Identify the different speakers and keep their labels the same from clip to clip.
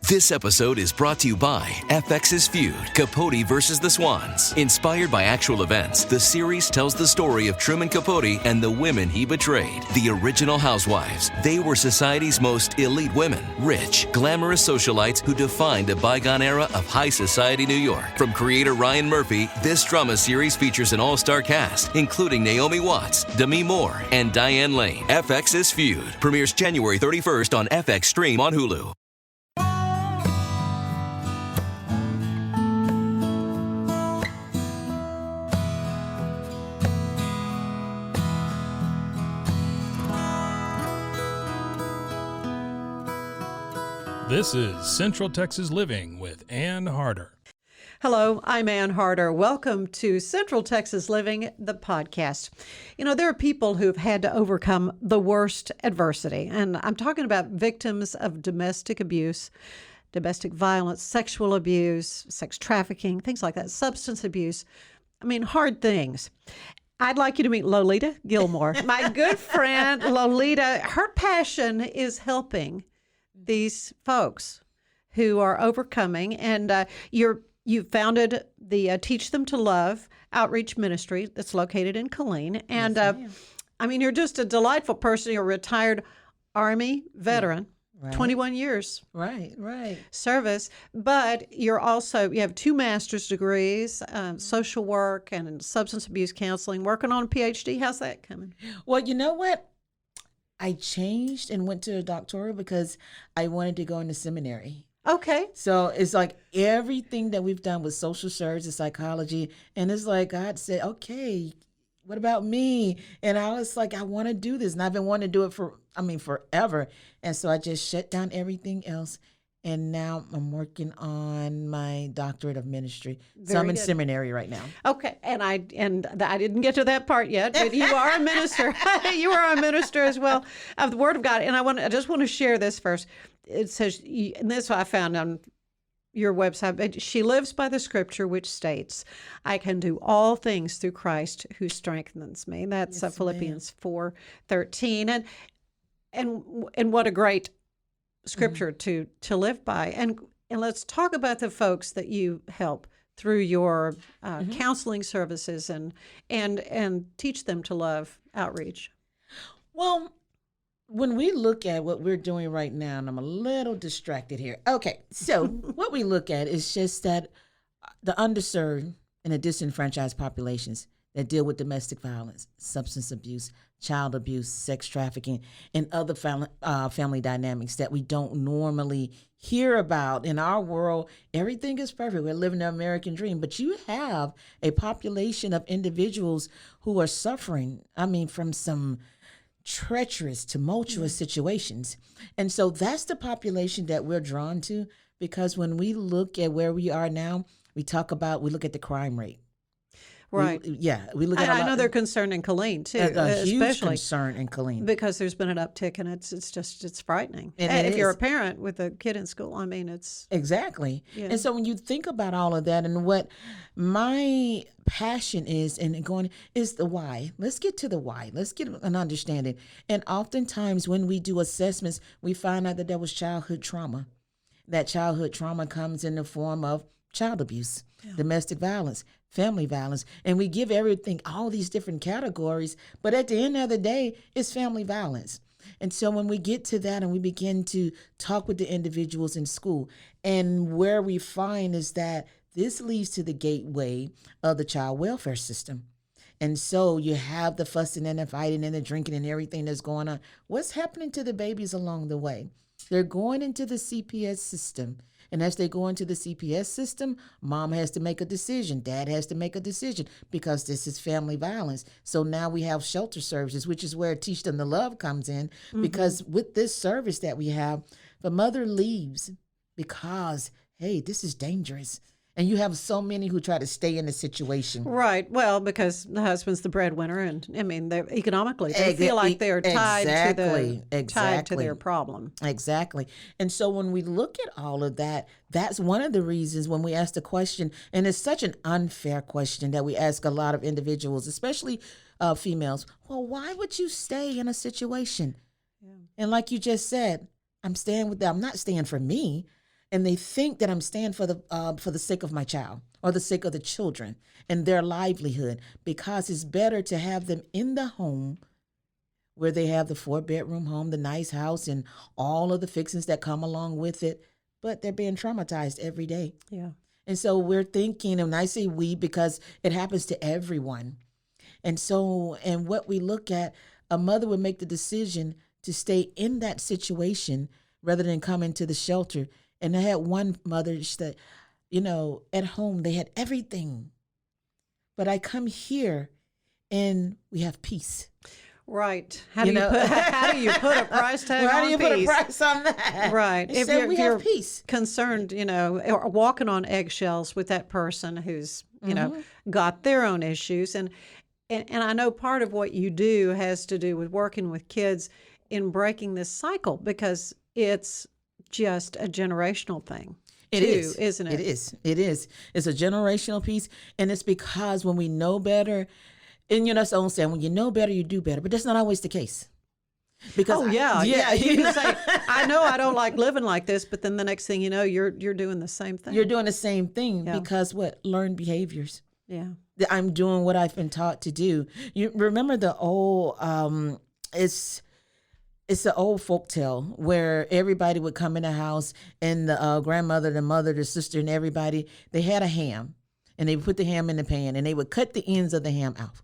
Speaker 1: This episode is brought to you by FX's Feud, Capote versus the Swans. Inspired by actual events, the series tells the story of Truman Capote and the women he betrayed. The original housewives. They were society's most elite women. Rich, glamorous socialites who defined a bygone era of high society New York. From creator Ryan Murphy, this drama series features an all-star cast, including Naomi Watts, Demi Moore, and Diane Lane. FX's Feud premieres January 31st on FX Stream on Hulu.
Speaker 2: This is Central Texas Living with Ann Harder.
Speaker 3: Hello, I'm Ann Harder. Welcome to Central Texas Living, the podcast. You know, there are people who've had to overcome the worst adversity, and I'm talking about victims of domestic abuse, domestic violence, sexual abuse, sex trafficking, things like that, substance abuse. I mean, hard things. I'd like you to meet Lolita Gilmore, my good friend Lolita. Her passion is helping these folks who are overcoming, and you founded the Teach Them to Love outreach ministry that's located in Killeen. And I mean, you're just a delightful person. You're a retired Army veteran, right. 21 years
Speaker 4: right
Speaker 3: service, but you have 2 master's degrees, social work and substance abuse counseling, working on a PhD. How's that coming?
Speaker 4: Well, you know what? I changed and went to a doctoral because I wanted to go into seminary.
Speaker 3: Okay.
Speaker 4: So it's like everything that we've done with social services, psychology, and it's like God said, okay, what about me? And I was like, I want to do this. And I've been wanting to do it forever. And so I just shut down everything else. And now I'm working on my doctorate of ministry. So I'm in seminary right now.
Speaker 3: Okay, and I didn't get to that part yet, but you are a minister. You are a minister as well of the Word of God. And I just want to share this first. It says, and this I found on your website, but she lives by the scripture which states, I can do all things through Christ who strengthens me. That's Philippians 4:13. And what a great scripture to live by. And let's talk about the folks that you help through your counseling services and teach them to love outreach.
Speaker 4: Well, when we look at what we're doing right now, and I'm a little distracted here. Okay, so what we look at is just that the underserved and the disenfranchised populations that deal with domestic violence, substance abuse, child abuse, sex trafficking, and other family dynamics that we don't normally hear about. In our world, everything is perfect. We're living the American dream. But you have a population of individuals who are suffering, from some treacherous, tumultuous situations. And so that's the population that we're drawn to, because when we look at where we are now, we look at the crime rate.
Speaker 3: Right.
Speaker 4: We look at.
Speaker 3: I know they're concerned in Killeen too,
Speaker 4: a huge
Speaker 3: especially
Speaker 4: concern in Killeen
Speaker 3: because there's been an uptick, and it's frightening. And if you're a parent with a kid in school, it's
Speaker 4: exactly.
Speaker 3: Yeah.
Speaker 4: And so when you think about all of that, and what my passion is, is the why. Let's get to the why. Let's get an understanding. And oftentimes when we do assessments, we find out that there was childhood trauma. That childhood trauma comes in the form of child abuse, domestic violence, family violence, and we give everything all these different categories, but at the end of the day, it's family violence. And so when we get to that and we begin to talk with the individuals in school, and where we find is that this leads to the gateway of the child welfare system. And so you have the fussing and the fighting and the drinking and everything that's going on. What's happening to the babies along the way? They're going into the CPS system. And as they go into the CPS system, mom has to make a decision. Dad has to make a decision because this is family violence. So now we have shelter services, which is where Teach Them to Love comes in. Because with this service that we have, the mother leaves because, hey, this is dangerous. And you have so many who try to stay in the situation.
Speaker 3: Right. Well, because the husband's the breadwinner, and they're economically they feel like they're tied to their problem.
Speaker 4: Exactly. And so when we look at all of that, that's one of the reasons when we ask the question, and it's such an unfair question that we ask a lot of individuals, especially females. Well, why would you stay in a situation? Yeah. And like you just said, I'm not staying for me. and they think that I'm staying for the sake of my child or the sake of the children and their livelihood, because it's better to have them in the home where they have the 4-bedroom home, the nice house, and all of the fixings that come along with it, but they're being traumatized every day.
Speaker 3: Yeah.
Speaker 4: And so we're thinking, and I say we because it happens to everyone. And so, and what we look at, a mother would make the decision to stay in that situation rather than come into the shelter. And I had one mother that, at home, they had everything. But I come here and we have peace.
Speaker 3: Right. How do you put a price tag on peace?
Speaker 4: How do you put a price on that?
Speaker 3: Right.
Speaker 4: If you're
Speaker 3: peace. Concerned, or walking on eggshells with that person who's, got their own issues. And I know part of what you do has to do with working with kids in breaking this cycle, because it's just a generational thing.
Speaker 4: It is,
Speaker 3: isn't it?
Speaker 4: It is. It's a generational piece. And it's because when we know better, and that's the old saying, when you know better, you do better. But that's not always the case. Because
Speaker 3: You can say, I know I don't like living like this, but then the next thing you know, you're doing the same thing.
Speaker 4: You're doing the same thing because learned behaviors.
Speaker 3: Yeah.
Speaker 4: I'm doing what I've been taught to do. You remember the old, it's an old folk tale where everybody would come in the house, and the grandmother, the mother, the sister, and everybody, they had a ham, and they would put the ham in the pan, and they would cut the ends of the ham out.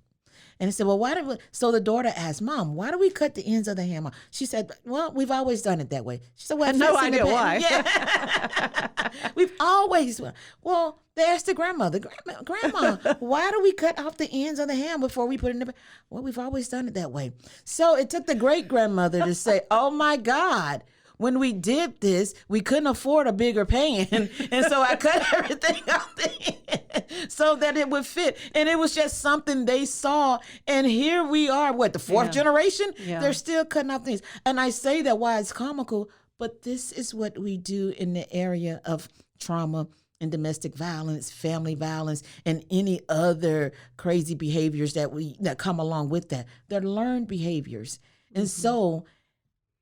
Speaker 4: And they said, well, so the daughter asked, Mom, why do we cut the ends of the ham off? She said, well, we've always done it that way. She said, well,
Speaker 3: I have no idea why.
Speaker 4: Yeah. We've always, well, they asked the grandmother, Grandma, why do we cut off the ends of the ham before we put it in the, well, we've always done it that way. So it took the great grandmother to say, oh my God, when we did this, we couldn't afford a bigger pan. And so I cut everything off the end so that it would fit. And it was just something they saw. And here we are, the fourth generation?
Speaker 3: Yeah.
Speaker 4: They're still cutting off things. And I say that why it's comical, but this is what we do in the area of trauma and domestic violence, family violence, and any other crazy behaviors that come along with that. They're learned behaviors. And so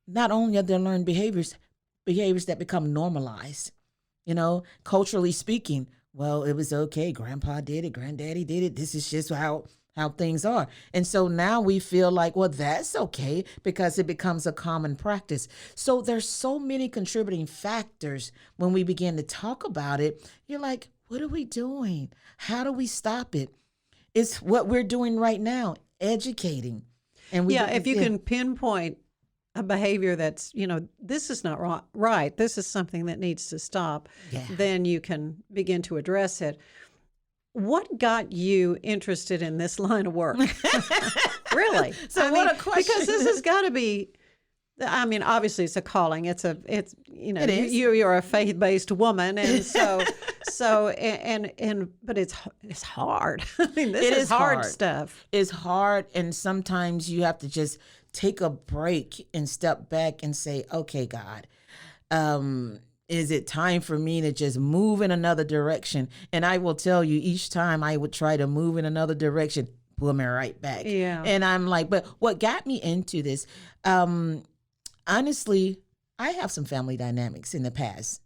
Speaker 4: not only are there learned behaviors that become normalized, culturally speaking. Well, it was okay. Grandpa did it. Granddaddy did it. This is just how things are. And so now we feel like, well, that's okay because it becomes a common practice. So there's so many contributing factors when we begin to talk about it. You're like, what are we doing? How do we stop it? It's what we're doing right now, educating. And
Speaker 3: if you can pinpoint a behavior that's, this is not right, this is something that needs to stop, then you can begin to address it. What got you interested in this line of work? Really?
Speaker 4: What a question.
Speaker 3: Because this has got to be, obviously it's a calling. It is. You're a faith-based woman, and but it's hard. This is hard stuff.
Speaker 4: It's hard, and sometimes you have to just take a break and step back and say, okay, God, is it time for me to just move in another direction? And I will tell you, each time I would try to move in another direction, pull me right back.
Speaker 3: Yeah.
Speaker 4: And I'm like, but what got me into this, honestly, I have some family dynamics in the past,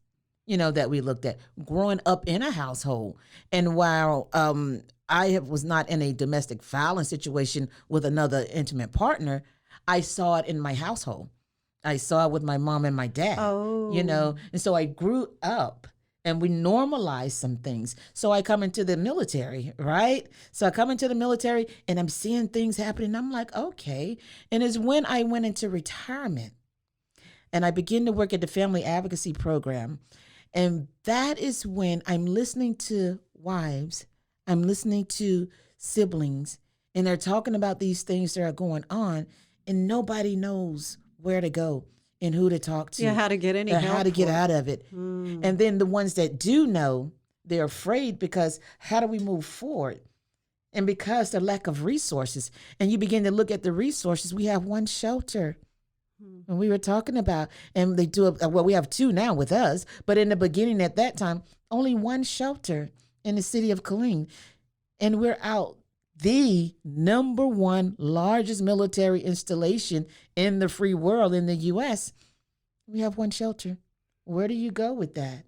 Speaker 4: that we looked at growing up in a household. And while I was not in a domestic violence situation with another intimate partner, I saw it in my household. I saw it with my mom and my dad, and so I grew up and we normalized some things. So I come into the military, right? So I come into the military and I'm seeing things happening. I'm like, okay. And it's when I went into retirement and I began to work at the family advocacy program. And that is when I'm listening to wives, I'm listening to siblings, and they're talking about these things that are going on. And nobody knows where to go and who to talk to.
Speaker 3: Yeah, how to get any help.
Speaker 4: How to get out of it. And then the ones that do know, they're afraid because how do we move forward? And because the lack of resources. And you begin to look at the resources. We have one shelter. And we were talking about, and they do, we have two now with us. But in the beginning at that time, only one shelter in the city of Killeen. And we're out. The number one largest military installation in the free world in the U.S. We have one shelter. Where do you go with that?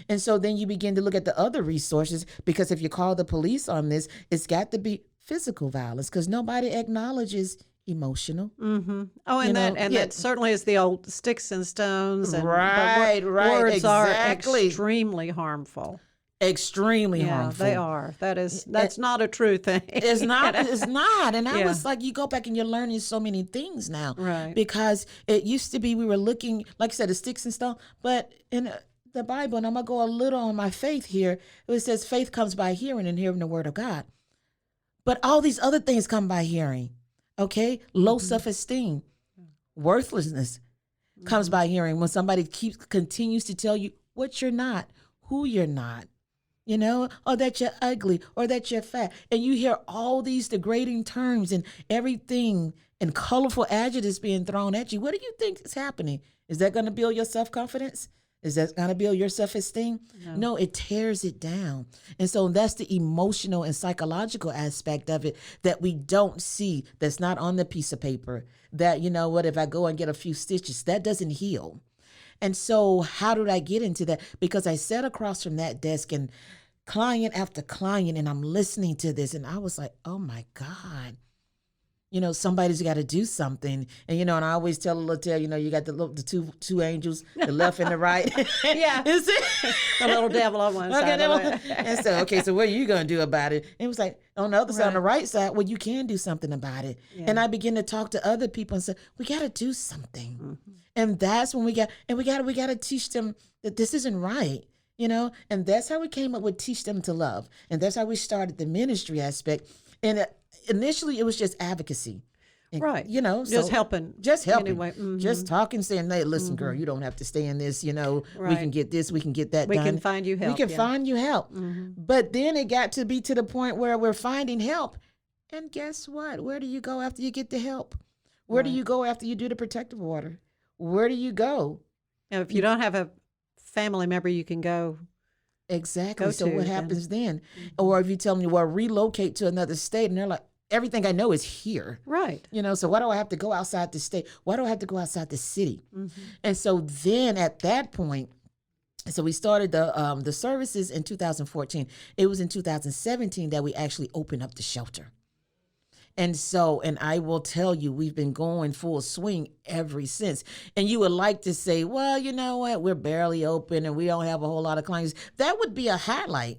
Speaker 4: And so then you begin to look at the other resources, because if you call the police on this, it's got to be physical violence, because nobody acknowledges emotional.
Speaker 3: Mm-hmm. Oh, and that certainly is the old sticks and stones. And,
Speaker 4: right.
Speaker 3: Words
Speaker 4: Exactly.
Speaker 3: are extremely harmful.
Speaker 4: Extremely harmful.
Speaker 3: They are. That's not a true thing.
Speaker 4: It's not. It's not. And I was like, you go back and you're learning so many things now.
Speaker 3: Right.
Speaker 4: Because it used to be we were looking, like I said, the sticks and stuff. But in the Bible, and I'm going to go a little on my faith here, it says faith comes by hearing and hearing the word of God. But all these other things come by hearing. Okay? Low self-esteem, worthlessness comes by hearing. When somebody continues to tell you what you're not, who you're not. You know, or that you're ugly, or that you're fat. And you hear all these degrading terms and everything and colorful adjectives being thrown at you. What do you think is happening? Is that going to build your self-confidence? Is that going to build your self-esteem? No, it tears it down. And so that's the emotional and psychological aspect of it that we don't see, that's not on the piece of paper. That, you know what, if I go and get a few stitches, that doesn't heal. And so how did I get into that? Because I sat across from that desk and client after client, and I'm listening to this, and I was like, oh my God, you know, somebody's got to do something. And, you know, and I always tell Lolita, you know, you got the two angels, the left and the right.
Speaker 3: Yeah.
Speaker 4: Is it?
Speaker 3: The little devil on one side.
Speaker 4: And so, so what are you going to do about it? And it was like, on the other side, on the right side, well, you can do something about it. Yeah. And I began to talk to other people and say, we got to do something. Mm-hmm. And that's when we got to teach them that this isn't right. You know, and that's how we came up with Teach Them to Love. And that's how we started the ministry aspect. And initially it was just advocacy. And,
Speaker 3: right.
Speaker 4: You know,
Speaker 3: just helping.
Speaker 4: Anyway. Mm-hmm. Just talking, saying, hey, listen, girl, you don't have to stay in this. You know, we can get this, we can get that done.
Speaker 3: We can find you help.
Speaker 4: We can find you help. Mm-hmm. But then it got to be to the point where we're finding help. And guess what? Where do you go after you get the help? Where do you go after you do the protective order? Where do you go?
Speaker 3: Now, if you don't have a family member you can go
Speaker 4: so what happens then? Or if you tell me, well, relocate to another state, and they're like, everything I know is here,
Speaker 3: right?
Speaker 4: You know, so why do I have to go outside the state? Why do I have to go outside the city? Mm-hmm. And so then at that point, so we started the services in 2014. It was in 2017 that we actually opened up the shelter. And so, and I will tell you, we've been going full swing ever since. And you would like to say, well, you know what, we're barely open and we don't have a whole lot of clients. That would be a highlight.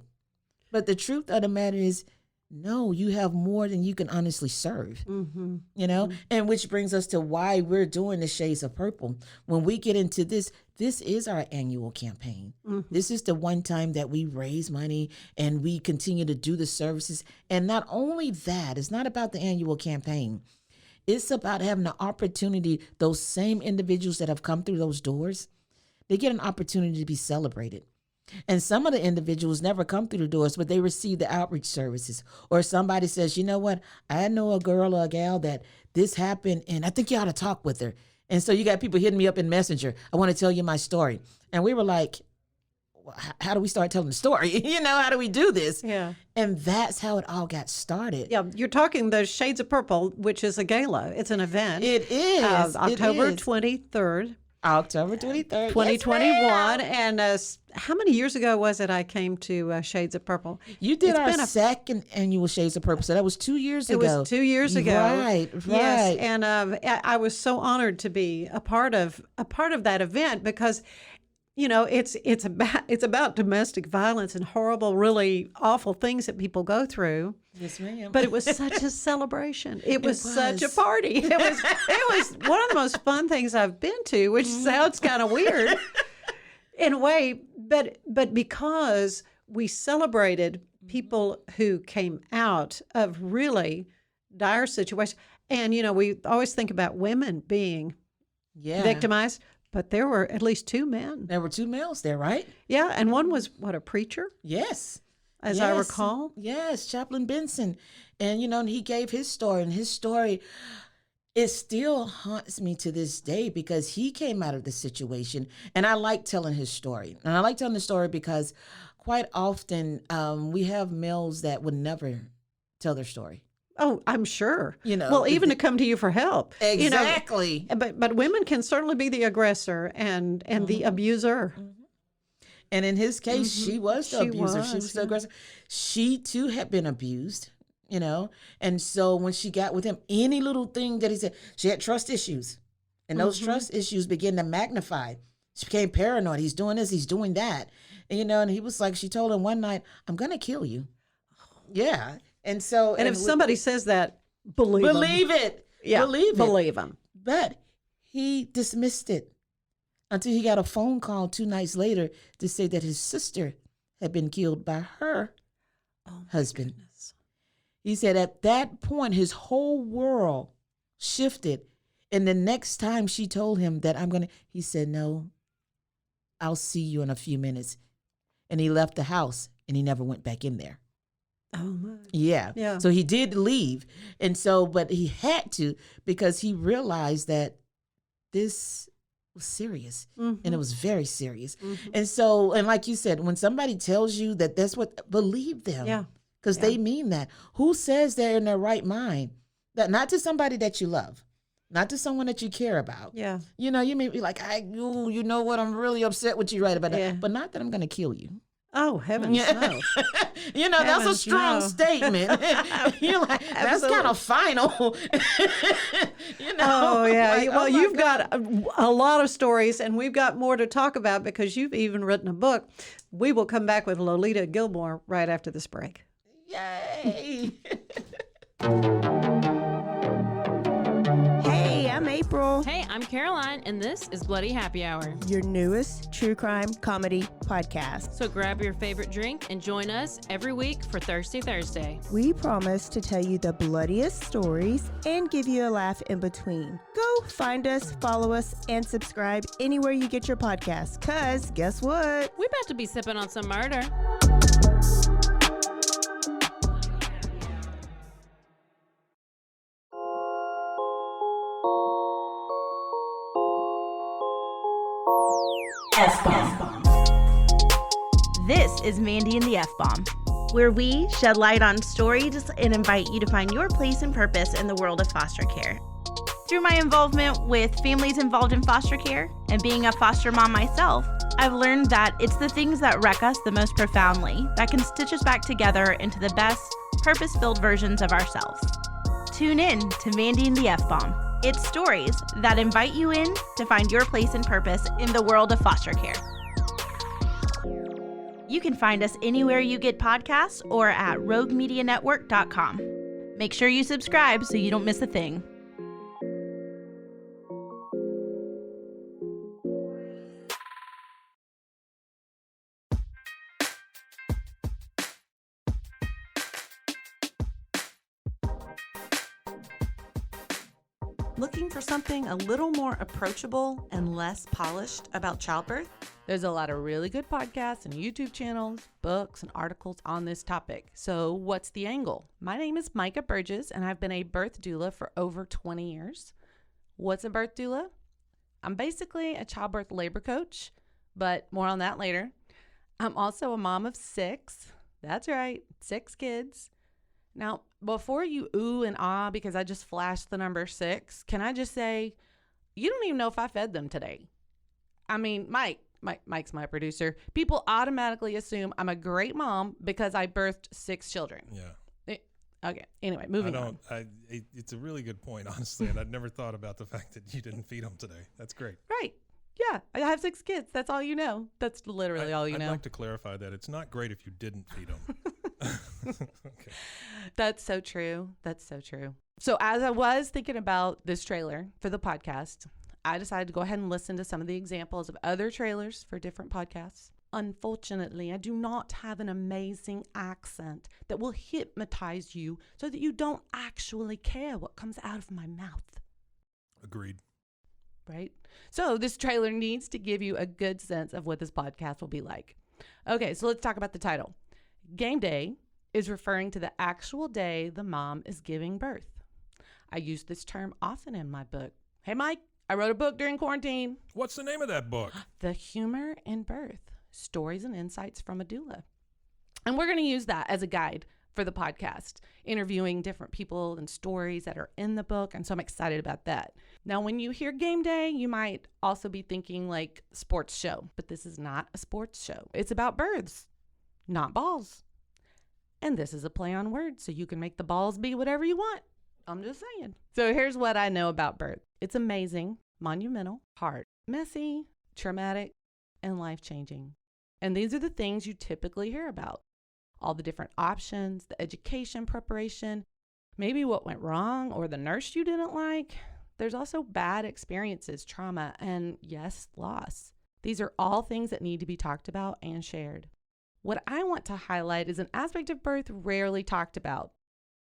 Speaker 4: But the truth of the matter is, no, you have more than you can honestly serve, you know, and which brings us to why we're doing the Shades of Purple. When we get into this is our annual campaign. This is the one time that we raise money and we continue to do the services. And not only that, it's not about the annual campaign. It's about having the opportunity, those same individuals that have come through those doors, they get an opportunity to be celebrated. And some of the individuals never come through the doors, but they receive the outreach services. Or somebody says, you know what, I know a girl or a gal that this happened, and I think you ought to talk with her. And so you got people hitting me up in Messenger. I want to tell you my story. And we were like, how do we start telling the story? You know, how do we do this?
Speaker 3: Yeah.
Speaker 4: And that's how it all got started.
Speaker 3: Yeah, you're talking the Shades of Purple, which is a gala. It's an event.
Speaker 4: It is.
Speaker 3: October 23rd.
Speaker 4: October 23rd,
Speaker 3: 2021. Yes, and how many years ago was it I came to Shades of Purple?
Speaker 4: You did our second annual Shades of Purple, so that was 2 years ago.
Speaker 3: It was 2 years ago.
Speaker 4: Right.
Speaker 3: Yes, and I was so honored to be a part of that event because, you know, it's about domestic violence and horrible, really awful things that people go through.
Speaker 4: Yes, ma'am.
Speaker 3: But it was such a celebration. It was such a party. It was one of the most fun things I've been to, which sounds kind of weird in a way, but because we celebrated people who came out of really dire situations. And, you know, we always think about women being victimized, but there were at least 2 men.
Speaker 4: There were 2 males there, right?
Speaker 3: Yeah, and one was, a preacher?
Speaker 4: Yes.
Speaker 3: As I recall.
Speaker 4: Yes, Chaplain Benson. And, you know, and he gave his story, and his story, it still haunts me to this day because he came out of the situation, and I like telling his story. And I like telling the story because quite often we have males that would never tell their story.
Speaker 3: Oh, I'm sure.
Speaker 4: You know,
Speaker 3: well, even to come to you for help.
Speaker 4: exactly.
Speaker 3: But women can certainly be the aggressor and the abuser.
Speaker 4: And in his case, she was the
Speaker 3: She
Speaker 4: abuser. She
Speaker 3: was,
Speaker 4: was the
Speaker 3: yeah.
Speaker 4: aggressor. She too had been abused, you know. And so when she got with him, any little thing that he said, she had trust issues. And those trust issues began to magnify. She became paranoid. He's doing this, he's doing that. And, you know, and he was like, she told him one night, I'm going to kill you. Yeah. And so.
Speaker 3: And if somebody says that, believe 'em.
Speaker 4: believe it.
Speaker 3: Yeah,
Speaker 4: Believe it.
Speaker 3: believe them.
Speaker 4: But he dismissed it until he got a phone call 2 nights later to say that his sister had been killed by her husband. He said at that point, his whole world shifted. And the next time she told him that he said, no, I'll see you in a few minutes. And he left the house and he never went back in there.
Speaker 3: Oh, my.
Speaker 4: Yeah.
Speaker 3: Yeah.
Speaker 4: So he did leave. And so, but he had to because he realized that this was serious and it was very serious. And so, and like you said, when somebody tells you that that's what, believe them.
Speaker 3: Yeah.
Speaker 4: Because they mean that. Who says they're in their right mind? That not to somebody that you love, not to someone that you care about.
Speaker 3: Yeah.
Speaker 4: You know, you may be like, you know what? I'm really upset with you right about that.
Speaker 3: Yeah.
Speaker 4: But not that I'm going to kill you.
Speaker 3: Oh, heavens no.
Speaker 4: You know, that's a
Speaker 3: Heavens,
Speaker 4: strong
Speaker 3: no.
Speaker 4: statement. You're like, that's kind of final. You know?
Speaker 3: Oh, yeah.
Speaker 4: Like,
Speaker 3: Well,
Speaker 4: oh my
Speaker 3: you've
Speaker 4: God.
Speaker 3: got a lot of stories, and we've got more to talk about because you've even written a book. We will come back with Lolita Gilmore right after this break.
Speaker 4: Yay.
Speaker 5: Hey, I'm April,
Speaker 6: Hey, I'm Caroline, and this is Bloody Happy Hour.
Speaker 5: your newest true crime comedy podcast.
Speaker 6: So grab your favorite drink and join us every week for Thirsty Thursday.
Speaker 5: We promise to tell you the bloodiest stories and give you a laugh in between. Go find us, follow us, and subscribe anywhere you get your podcasts. Cause guess what?
Speaker 6: We about to be sipping on some murder.
Speaker 7: This is Mandy and the F-Bomb, where we shed light on stories and invite you to find your place and purpose in the world of foster care. Through my involvement with families involved in foster care and being a foster mom myself, I've learned that it's the things that wreck us the most profoundly that can stitch us back together into the best, purpose-filled versions of ourselves. Tune in to Mandy and the F-Bomb. It's stories that invite you in to find your place and purpose in the world of foster care. You can find us anywhere you get podcasts or at roguemedianetwork.com. Make sure you subscribe so you don't miss a thing.
Speaker 8: Looking for something a little more approachable and less polished about childbirth?
Speaker 9: There's a lot of really good podcasts and YouTube channels, books, and articles on this topic. So what's the angle? My name is Micah Burgess, and I've been a birth doula for over 20 years. What's a birth doula? I'm basically a childbirth labor coach, but more on that later. I'm also a mom of 6. That's right, 6 kids. Now, before you ooh and ah because I just flashed the number 6, can I just say, you don't even know if I fed them today. I mean, Mike's my producer. People automatically assume I'm a great mom because I birthed 6 children.
Speaker 2: Yeah.
Speaker 9: Okay. Anyway, moving on.
Speaker 2: It's a really good point, honestly, and I'd never thought about the fact that you didn't feed them today. That's great.
Speaker 9: Right. Yeah. I have 6 kids. That's all you know. That's literally all you know.
Speaker 2: I'd like to clarify that it's not great if you didn't feed them. Okay.
Speaker 9: That's so true. That's so true. So as I was thinking about this trailer for the podcast, I decided to go ahead and listen to some of the examples of other trailers for different podcasts. Unfortunately, I do not have an amazing accent that will hypnotize you so that you don't actually care what comes out of my mouth.
Speaker 2: Agreed.
Speaker 9: Right? So this trailer needs to give you a good sense of what this podcast will be like. Okay, so let's talk about the title. Game day is referring to the actual day the mom is giving birth. I use this term often in my book. Hey, Mike, I wrote a book during quarantine.
Speaker 2: What's the name of that book?
Speaker 9: The Humor in Birth, Stories and Insights from a Doula. And we're going to use that as a guide for the podcast, interviewing different people and stories that are in the book. And so I'm excited about that. Now, when you hear game day, you might also be thinking like sports show, but this is not a sports show. It's about birds, not balls. And this is a play on words, so you can make the balls be whatever you want. I'm just saying. So here's what I know about birth. It's amazing, monumental, hard, messy, traumatic, and life-changing. And these are the things you typically hear about. All the different options, the education preparation, maybe what went wrong or the nurse you didn't like. There's also bad experiences, trauma, and yes, loss. These are all things that need to be talked about and shared. What I want to highlight is an aspect of birth rarely talked about: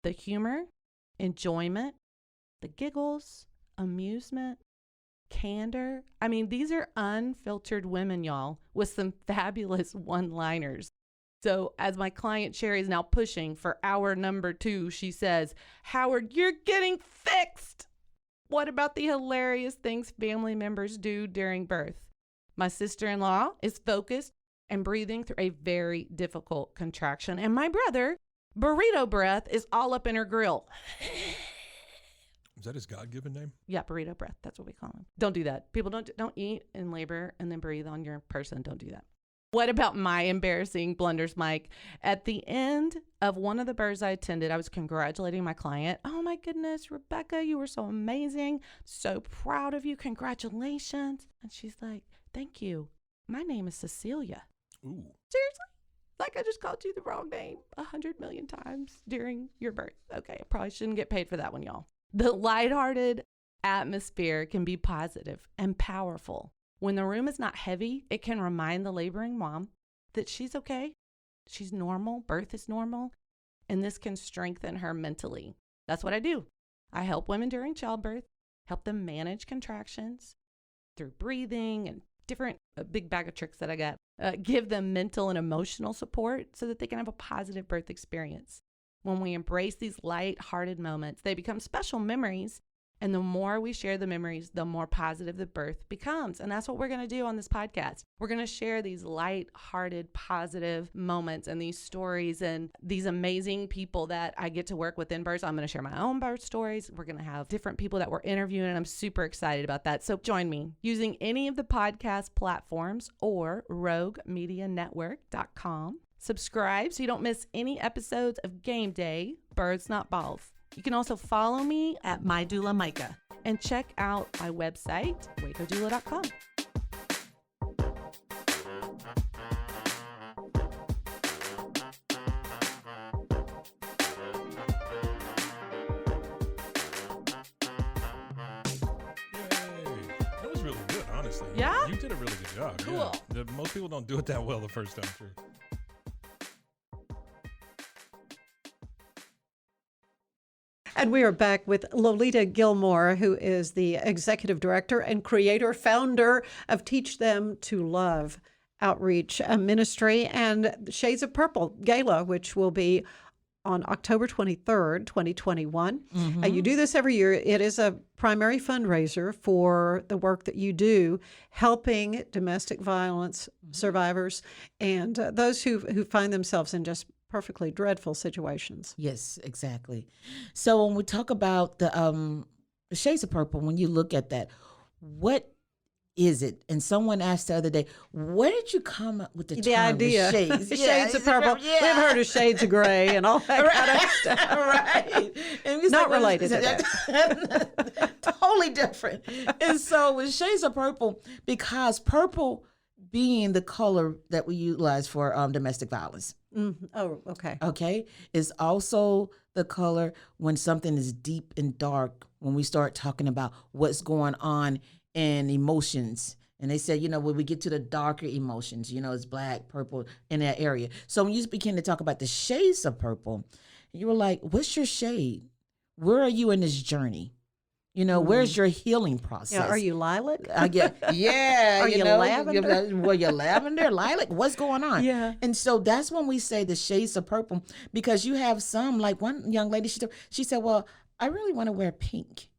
Speaker 9: the humor, enjoyment, the giggles, amusement, candor. I mean, these are unfiltered women, y'all, with some fabulous one-liners. So as my client Sherry is now pushing for hour number 2, she says, "Howard, you're getting fixed." What about the hilarious things family members do during birth? My sister-in-law is focused and breathing through a very difficult contraction. And my brother, burrito breath, is all up in her grill.
Speaker 2: Is that his God-given name?
Speaker 9: Yeah, burrito breath. That's what we call him. Don't do that. People don't eat in labor and then breathe on your person. Don't do that. What about my embarrassing blunders, Mike? At the end of one of the births I attended, I was congratulating my client. "Oh my goodness, Rebecca, you were so amazing. So proud of you. Congratulations." And she's like, "Thank you. My name is Cecilia."
Speaker 2: Ooh.
Speaker 9: Seriously? Like I just called you the wrong name 100 million times during your birth. Okay, I probably shouldn't get paid for that one, y'all. The lighthearted atmosphere can be positive and powerful. When the room is not heavy, it can remind the laboring mom that she's okay. She's normal. Birth is normal. And this can strengthen her mentally. That's what I do. I help women during childbirth, help them manage contractions through breathing and different big bag of tricks that I got. Give them mental and emotional support so that they can have a positive birth experience. When we embrace these light-hearted moments, they become special memories. And the more we share the memories, the more positive the birth becomes. And that's what we're going to do on this podcast. We're going to share these light-hearted, positive moments and these stories and these amazing people that I get to work with in births. I'm going to share my own birth stories. We're going to have different people that we're interviewing, and I'm super excited about that. So join me using any of the podcast platforms or roguemedianetwork.com. Subscribe so you don't miss any episodes of Game Day, Birds Not Balls. You can also follow me
Speaker 8: At My Doula Micah.
Speaker 9: and check out my website, wacodoula.com.
Speaker 2: That was really good, honestly.
Speaker 9: Yeah?
Speaker 2: You did a really good job.
Speaker 9: Cool.
Speaker 2: Yeah. Most people don't do it that well the first time through.
Speaker 3: And we are back with Lolita Gilmore, who is the executive director and creator, founder of Teach Them to Love Outreach Ministry, and Shades of Purple Gala, which will be on October 23rd, 2021. You do this every year. It is a primary fundraiser for the work that you do, helping domestic violence survivors and those who find themselves in just perfectly dreadful situations.
Speaker 4: Yes, exactly. So when we talk about the Shades of Purple, when you look at that, what is it? And someone asked the other day, where did you come up with the term
Speaker 3: idea?
Speaker 4: shades?
Speaker 3: Shades of purple.
Speaker 4: Yeah.
Speaker 3: We've heard of shades of gray and all that kind of stuff.
Speaker 4: Right. And we
Speaker 3: Not
Speaker 4: said,
Speaker 3: related to that.
Speaker 4: Totally different. And so with Shades of Purple, because purple being the color that we utilize for domestic violence.
Speaker 3: Oh, okay.
Speaker 4: Okay. Is also the color when something is deep and dark, when we start talking about what's going on in emotions. And they said, when we get to the darker emotions, it's black, purple in that area. So when you begin to talk about the shades of purple, you were like, what's your shade? Where are you in this journey? Where's your healing process?
Speaker 3: Yeah, are you lilac?
Speaker 4: Yeah.
Speaker 3: Are you lavender?
Speaker 4: Were you lavender, lilac? What's going on?
Speaker 3: Yeah.
Speaker 4: And so that's when we say the shades of purple, because you have some, like one young lady, she said, well, I really want to wear pink.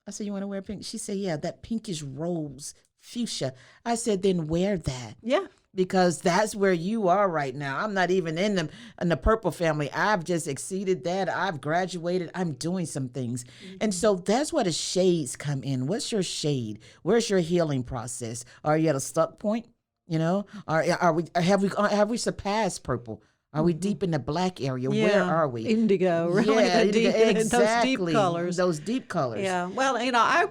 Speaker 4: I said, you want to wear pink? She said, yeah, that pinkish rose, fuchsia. I said, then wear that.
Speaker 3: Yeah.
Speaker 4: because that's where you are right now. I'm not even in the purple family. I've just exceeded that. I've graduated. I'm doing some things. And so that's where the shades come in. What's your shade? Where's your healing process? Are you at a stuck point? You know, have we surpassed purple? Are we deep in the black area?
Speaker 3: Yeah.
Speaker 4: Where are we?
Speaker 3: Indigo, really.
Speaker 4: Yeah,
Speaker 3: The deep,
Speaker 4: exactly.
Speaker 3: those deep colors.
Speaker 4: Those deep colors.
Speaker 3: Yeah. Well,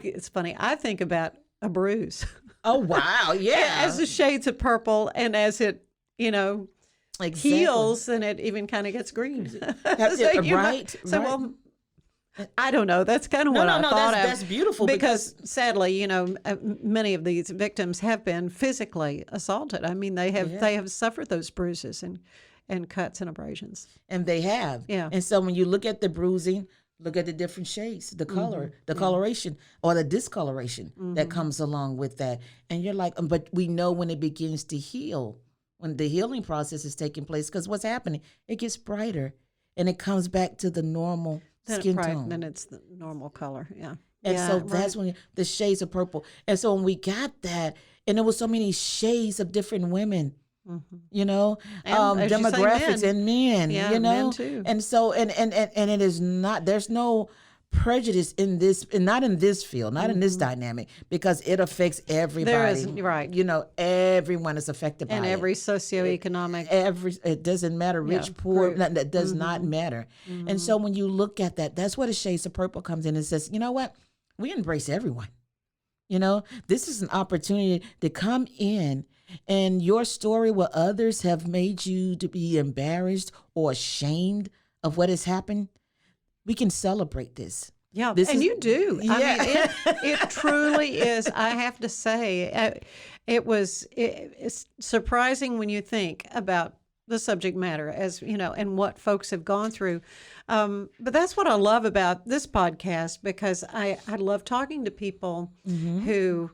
Speaker 3: it's funny. I think about a bruise.
Speaker 4: Oh, wow. Yeah.
Speaker 3: As the shades of purple and as it,
Speaker 4: Exactly.
Speaker 3: heals, and it even kind of gets green.
Speaker 4: Right.
Speaker 3: Well, I don't know. That's kind of what I thought of.
Speaker 4: That's beautiful
Speaker 3: because sadly, many of these victims have been physically assaulted. I mean, they have suffered those bruises and cuts and abrasions.
Speaker 4: And they have.
Speaker 3: Yeah.
Speaker 4: And so when you look at the bruising, look at the different shades, the color, the coloration or the discoloration that comes along with that. And you're like, but we know when it begins to heal, when the healing process is taking place, because what's happening, it gets brighter and it comes back to the normal skin tone.
Speaker 3: Then it's the normal color. Yeah.
Speaker 4: And so that's when the shades of purple. And so when we got that, and there was so many shades of different women,
Speaker 3: and,
Speaker 4: demographics and men,
Speaker 3: men too.
Speaker 4: And so, and it is not, there's no prejudice in this, and not in this field, not in this dynamic, because it affects everybody.
Speaker 3: There is, right.
Speaker 4: Everyone is affected by it.
Speaker 3: And every socioeconomic.
Speaker 4: It doesn't matter, rich, poor, that does not matter. And so when you look at that, that's where the shades of purple comes in and says, you know what? We embrace everyone. This is an opportunity to come in, and your story where others have made you to be embarrassed or ashamed of what has happened, we can celebrate this.
Speaker 3: Yeah, you do.
Speaker 4: Yeah.
Speaker 3: I mean, it truly is. I have to say, it's surprising when you think about the subject matter, as and what folks have gone through. But that's what I love about this podcast, because I love talking to people who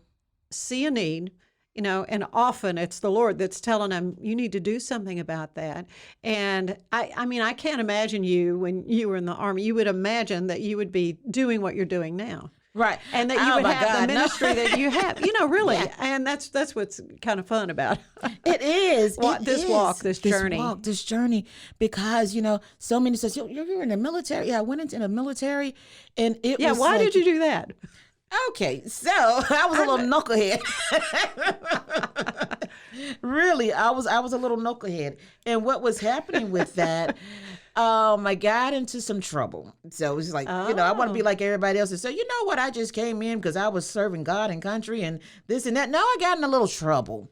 Speaker 3: see a need, and often it's the Lord that's telling them, you need to do something about that. And I mean, I can't imagine you when you were in the Army, you would imagine that you would be doing what you're doing now.
Speaker 4: Right.
Speaker 3: And that you would have the ministry that you have, really. Yeah. And that's what's kind of fun about it.
Speaker 4: It is.
Speaker 3: This journey.
Speaker 4: Because, so many says, you're in the military. Yeah, I went into the military, and it was.
Speaker 3: Yeah, why did you do that?
Speaker 4: Okay, so I was a little knucklehead. Really, I was a little knucklehead. And what was happening with that, I got into some trouble. So it was like, I want to be like everybody else. And so, you know what? I just came in because I was serving God and country and this and that. No, I got in a little trouble.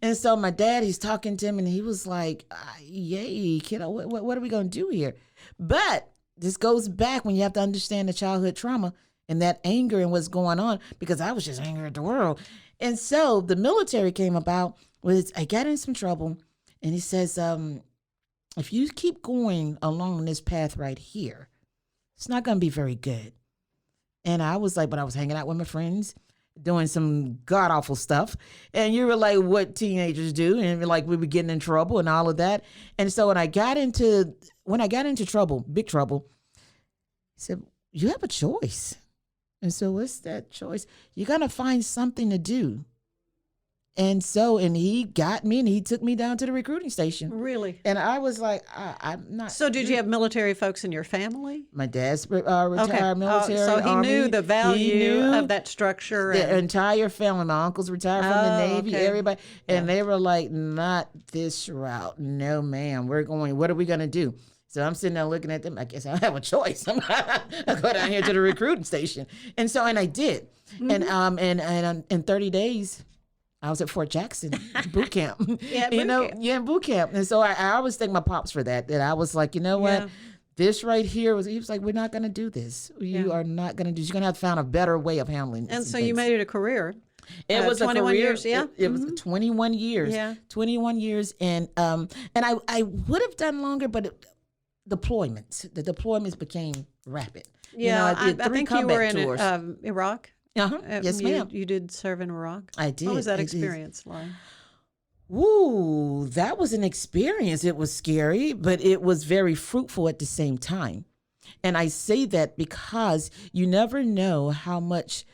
Speaker 4: And so my dad, he's talking to him, and he was like, yay, kiddo, what are we going to do here? But this goes back when you have to understand the childhood trauma and that anger and what's going on, because I was just angry at the world. And so the military came about with, I got in some trouble, and he says, if you keep going along this path right here, it's not going to be very good. And I was like, but I was hanging out with my friends, doing some god-awful stuff. And you were like, what teenagers do. And like, we were getting in trouble and all of that. And so when I got into trouble, big trouble, he said, you have a choice. And so what's that choice? You're going to find something to do. And he got me, and he took me down to the recruiting station.
Speaker 3: Really?
Speaker 4: And I was like, I'm not.
Speaker 3: So did you have military folks in your family?
Speaker 4: My dad's retired military.
Speaker 3: So he
Speaker 4: Army.
Speaker 3: knew the value of that structure.
Speaker 4: The entire family. My uncles retired from the Navy, everybody. And they were like, not this route. No, ma'am. What are we going to do? So I'm sitting there looking at them. I guess I have a choice. I go down here to the recruiting station. And I did. And in 30 days, I was at Fort Jackson boot camp. In boot camp. And so I always thank my pops for that. That I was like, you know what? This right here he was like, we're not going to do this. You are not going to do this. You're going to have to find a better way of handling this.
Speaker 3: And so you made it a career.
Speaker 4: It was
Speaker 3: 21
Speaker 4: a career.
Speaker 3: Years, yeah.
Speaker 4: It was 21 years. Yeah. 21 years. And I would have done longer, but the deployments became rapid.
Speaker 3: Yeah,
Speaker 4: I did 3
Speaker 3: think you were
Speaker 4: tours.
Speaker 3: in Iraq.
Speaker 4: Yes, ma'am.
Speaker 3: You did serve in Iraq?
Speaker 4: I did.
Speaker 3: What was that experience like?
Speaker 4: Ooh, that was an experience. It was scary, but it was very fruitful at the same time. And I say that because you never know how much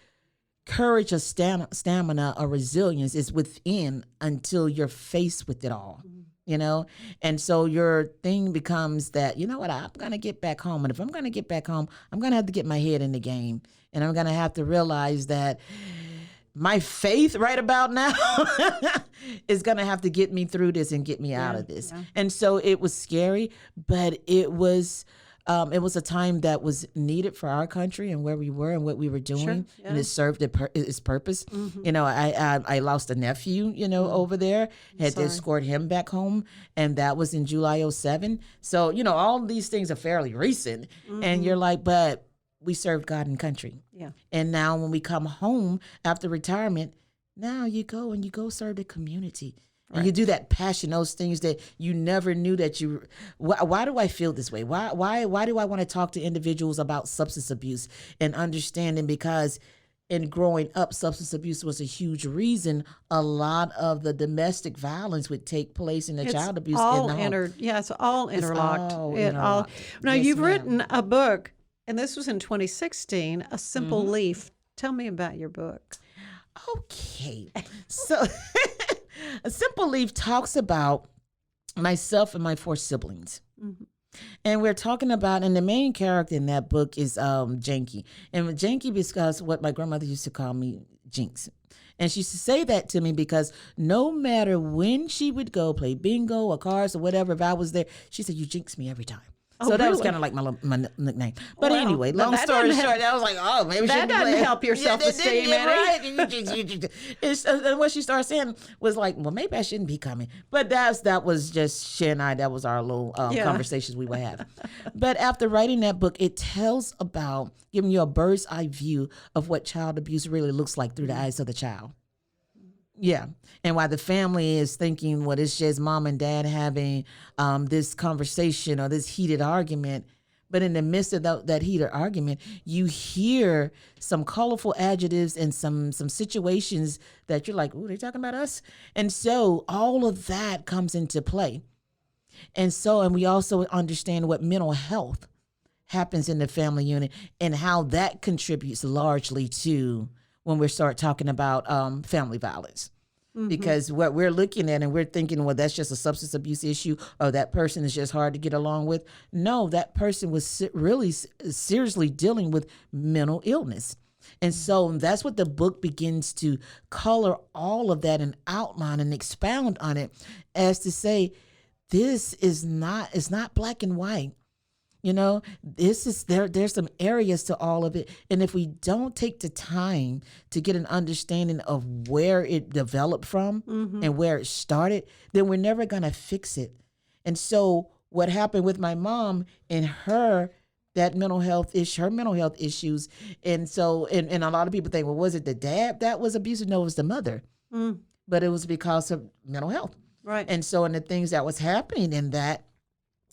Speaker 4: courage or stamina or resilience is within until you're faced with it all. You know, and so your thing becomes that, you know what, I'm going to get back home. And if I'm going to get back home, I'm going to have to get my head in the game. And I'm going to have to realize that my faith right about now is going to have to get me through this and get me out of this. Yeah. And so it was scary, but it was a time that was needed for our country and where we were and what we were doing. Sure, yeah. And it served its purpose. Mm-hmm. You know, I lost a nephew, you know, over there, had to escort him back home. And that was in July 2007. So, you know, all these things are fairly recent. Mm-hmm. And you're like, but we served God and country. Yeah. And now when we come home after retirement, now you go serve the community. Right. And you do that passion, those things that you never knew that you. Why do I feel this way? Why do I want to talk to individuals about substance abuse and understanding? Because in growing up, substance abuse was a huge reason a lot of the domestic violence would take place in the child abuse in the home.
Speaker 3: It's all interlocked.
Speaker 4: Now,
Speaker 3: yes, you've written a book, and this was in 2016, A Simple Leaf. Tell me about your book.
Speaker 4: Okay. So A Simple Leaf talks about myself and my 4 siblings. Mm-hmm. And we're talking about, and the main character in that book is Janky. And Janky because what my grandmother used to call me, Jinx. And she used to say that to me because no matter when she would go play bingo or cards or whatever, if I was there, she said, you jinx me every time. So that was kind of like my nickname. But anyway, long story short, I was like, oh, maybe
Speaker 3: that doesn't help your self-esteem,
Speaker 4: right? And what she started saying was like, well, maybe I shouldn't be coming. But that was just she and I. That was our little conversations we would have. But after writing that book, it tells about giving you a bird's eye view of what child abuse really looks like through the eyes of the child. Yeah. And while the family is thinking, well, it's just mom and dad having this conversation or this heated argument. But in the midst of that heated argument, you hear some colorful adjectives and some situations that you're like, ooh, they're talking about us. And so all of that comes into play. And we also understand what mental health happens in the family unit and how that contributes largely to when we start talking about family violence. Mm-hmm. Because what we're looking at and we're thinking, well, that's just a substance abuse issue or that person is just hard to get along with. No, that person was really seriously dealing with mental illness. And so that's what the book begins to color all of that and outline and expound on it as to say, this is not black and white. You know, there's some areas to all of it. And if we don't take the time to get an understanding of where it developed from and where it started, then we're never going to fix it. And so what happened with my mom and her mental health issues. And so, and a lot of people think, well, was it the dad that was abusive? No, it was the mother. But it was because of mental health. Right. And so, and the things that was happening in that,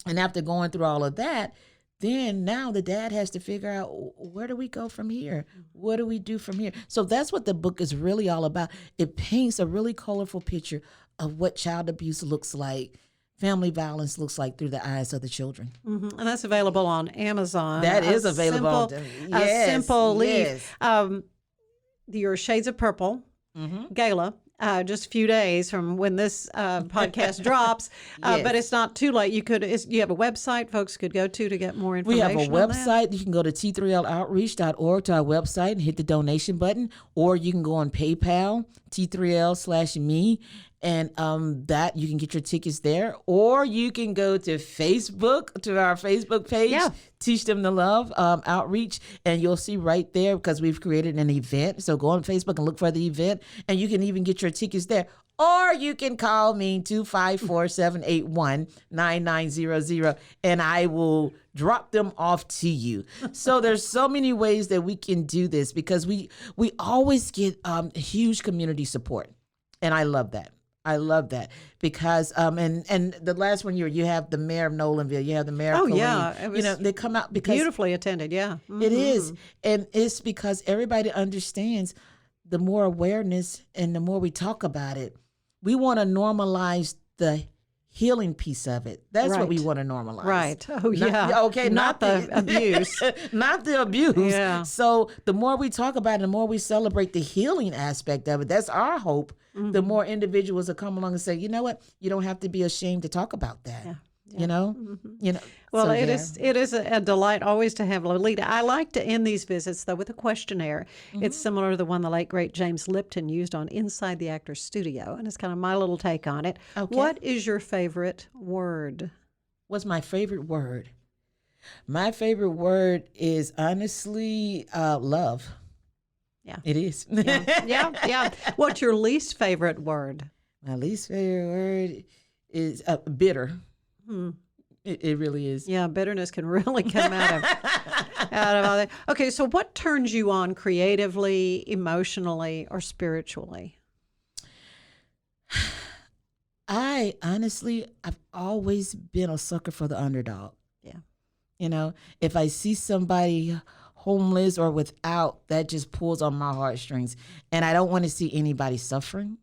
Speaker 4: and after going through all of that, then now the dad has to figure out, where do we go from here? What do we do from here? So that's what the book is really all about. It paints a really colorful picture of what child abuse looks like, family violence looks like through the eyes of the children. Mm-hmm.
Speaker 3: And that's available on Amazon.
Speaker 4: That is available.
Speaker 3: A Simple Leaf. Your Shades of Purple gala. Just a few days from when this podcast drops, but it's not too late. You have a website folks could go to get more information.
Speaker 4: We have a website. You can go to t3loutreach.org to our website and hit the donation button, or you can go on PayPal, t3l/me, and that you can get your tickets there, or you can go to Facebook, to our Facebook page, Teach Them to Love Outreach, and you'll see right there, because we've created an event. So go on Facebook and look for the event, and you can even get your tickets there. Or you can call me 254-781-9900, and I will drop them off to you. So there's so many ways that we can do this, because we always get huge community support, and I love that. I love that because and the last one you have the mayor of Nolanville, you have the mayor of Killeen.
Speaker 3: It was
Speaker 4: they come out because
Speaker 3: beautifully attended.
Speaker 4: It is, and it's because everybody understands. The more awareness and the more we talk about it, we want to normalize the healing piece of it. That's what we
Speaker 3: Right.
Speaker 4: want to normalize.
Speaker 3: Right. Oh,
Speaker 4: Not-
Speaker 3: yeah.
Speaker 4: okay.
Speaker 3: Not the abuse.
Speaker 4: Not the abuse.
Speaker 3: Yeah.
Speaker 4: So the more we talk about it, the more we celebrate the healing aspect of it. That's our hope. The more individuals will come along and say, you know what? You don't have to be ashamed to talk about that.
Speaker 3: Yeah.
Speaker 4: You know? You know.
Speaker 3: Well,
Speaker 4: so,
Speaker 3: it
Speaker 4: yeah.
Speaker 3: is it is a delight always to have Lolita. I like to end these visits, though, with a questionnaire. It's similar to the one the late, great James Lipton used on Inside the Actor's Studio, and it's kind of my little take on it.
Speaker 4: Okay.
Speaker 3: What is your favorite word?
Speaker 4: What's my favorite word? My favorite word is honestly love.
Speaker 3: Yeah.
Speaker 4: It is.
Speaker 3: Yeah. What's your least favorite word?
Speaker 4: My least favorite word is bitter. It really is.
Speaker 3: Yeah, bitterness can really come out of all that. Okay, so what turns you on creatively, emotionally, or spiritually?
Speaker 4: I've always been a sucker for the underdog.
Speaker 3: Yeah.
Speaker 4: You know, if I see somebody homeless or without, that just pulls on my heartstrings. And I don't want to see anybody suffering.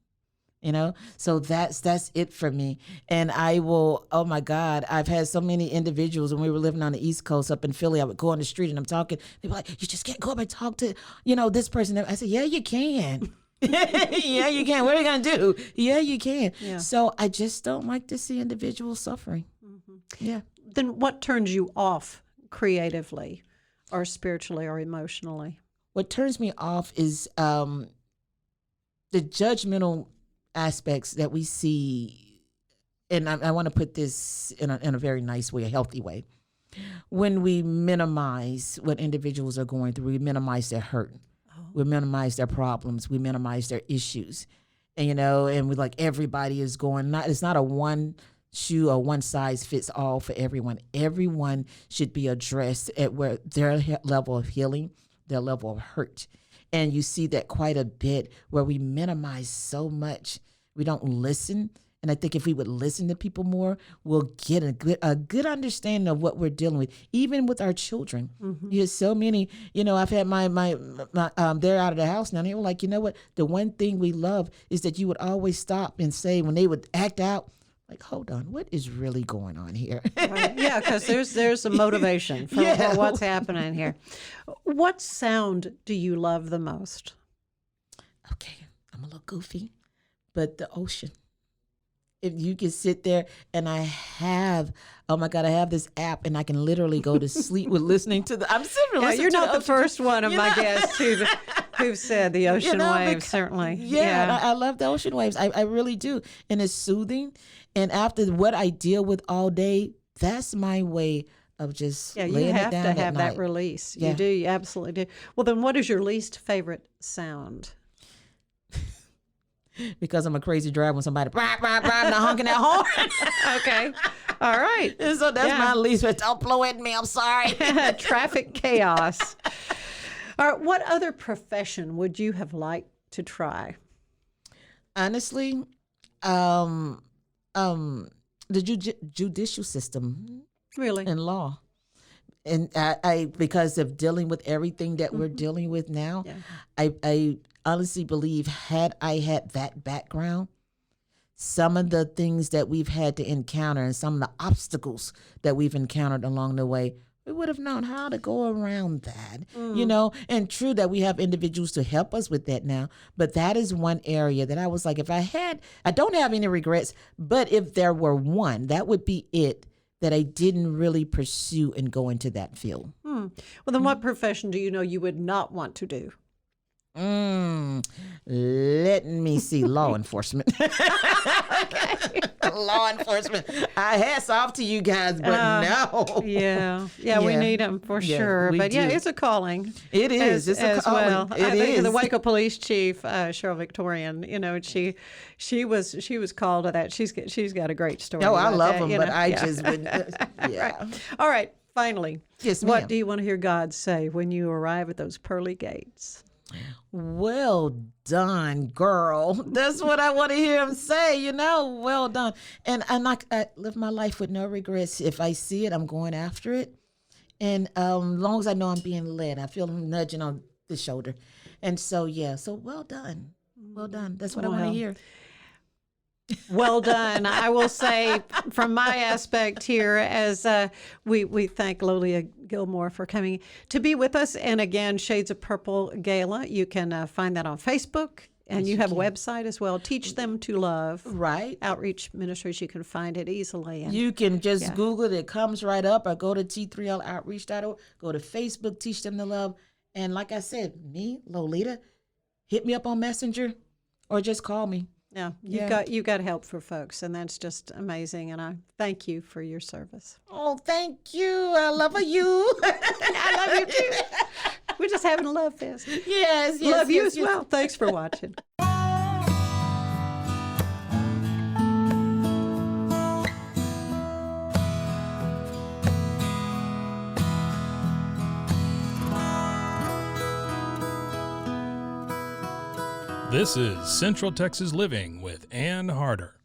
Speaker 4: You know, so that's it for me. And I will, oh my God, I've had so many individuals when we were living on the East Coast up in Philly. I would go on the street and I'm talking. They were like, you just can't go up and talk to, this person. I said, yeah, you can. Yeah, you can. What are you going to do? Yeah, you can.
Speaker 3: Yeah.
Speaker 4: So I just don't like to see individuals suffering. Yeah.
Speaker 3: Then what turns you off creatively or spiritually or emotionally?
Speaker 4: What turns me off is the judgmental aspects that we see, and I want to put this in a very nice way, a healthy way. When we minimize what individuals are going through, we minimize their hurt, we minimize their problems, we minimize their issues, and we like everybody is going. It's not a one shoe or one size fits all for everyone. Everyone should be addressed at where their level of healing, their level of hurt. And you see that quite a bit where we minimize so much. We don't listen. And I think if we would listen to people more, we'll get a good understanding of what we're dealing with, even with our children. You have so many, I've had my they're out of the house now. And they were like, you know what? The one thing we love is that you would always stop and say, when they would act out, like, hold on, what is really going on here?
Speaker 3: Right. Yeah, because there's a motivation for what's happening here. What sound do you love the most?
Speaker 4: Okay, I'm a little goofy, but the ocean. If you can sit there and I have this app and I can literally go to sleep with listening to I'm sitting
Speaker 3: Yeah, you're not the first one of my guests who've said the ocean waves, certainly.
Speaker 4: Yeah. I love the ocean waves. I really do. And it's soothing. And after what I deal with all day, that's my way of just laying
Speaker 3: you have
Speaker 4: it down
Speaker 3: to have
Speaker 4: at
Speaker 3: that
Speaker 4: night.
Speaker 3: release.
Speaker 4: Yeah.
Speaker 3: You do. You absolutely do. Well, then what is your least favorite sound?
Speaker 4: Because I'm a crazy driver when somebody not honking that horn.
Speaker 3: Okay. All right.
Speaker 4: And so that's my least. Don't blow at me. I'm sorry.
Speaker 3: Traffic chaos. All right. What other profession would you have liked to try?
Speaker 4: Honestly, the judicial system.
Speaker 3: Really?
Speaker 4: In law. And I because of dealing with everything that we're dealing with now, I honestly believe had I had that background, some of the things that we've had to encounter and some of the obstacles that we've encountered along the way, we would have known how to go around that, and true that we have individuals to help us with that now. But that is one area that I was like, I don't have any regrets, but if there were one, that would be it that I didn't really pursue and go into that field.
Speaker 3: Well, then what profession do you know you would not want to do?
Speaker 4: Let me see. Law enforcement. Law enforcement. Hats off to you guys, but no.
Speaker 3: Yeah, we need them for sure.
Speaker 4: we
Speaker 3: But
Speaker 4: do.
Speaker 3: it's a calling.
Speaker 4: It is. It's a calling.
Speaker 3: well.
Speaker 4: It
Speaker 3: I think
Speaker 4: is.
Speaker 3: the Waco Police Chief, Cheryl Victorian. She was called to that. She's got a great story.
Speaker 4: No, I
Speaker 3: about
Speaker 4: love
Speaker 3: that,
Speaker 4: them, but I just wouldn't. Yeah.
Speaker 3: Right. All right. Finally,
Speaker 4: Yes,
Speaker 3: what
Speaker 4: ma'am.
Speaker 3: do you want to hear God say when you arrive at those pearly gates?
Speaker 4: Well done, girl. That's what I want to hear him say, well done. And I live my life with no regrets. If I see it, I'm going after it. And as long as I know I'm being led, I feel him nudging on the shoulder. And so, so well done. Well done. That's what I want to hear.
Speaker 3: Well done. I will say from my aspect here, as we thank Lolita Gilmore for coming to be with us. And again, Shades of Purple Gala, you can find that on Facebook. And
Speaker 4: Yes,
Speaker 3: you
Speaker 4: you
Speaker 3: have a
Speaker 4: can.
Speaker 3: website as well, Teach Them to Love.
Speaker 4: Right.
Speaker 3: Outreach Ministries, you can find it easily. And
Speaker 4: You can just
Speaker 3: yeah.
Speaker 4: Google it. It comes right up, or go to t3loutreach.org, go to Facebook, Teach Them to Love. And like I said, me, Lolita, hit me up on Messenger or just call me.
Speaker 3: Yeah,
Speaker 4: Yeah.
Speaker 3: you've got help for folks, and that's just amazing. And I thank you for your service.
Speaker 4: Oh, thank you. I love you.
Speaker 3: I love you too. We're just having a love fest.
Speaker 4: Yes, yes.
Speaker 3: Love you
Speaker 4: yes,
Speaker 3: as
Speaker 4: yes.
Speaker 3: well. Thanks for watching.
Speaker 2: This is Central Texas Living with Ann Harder.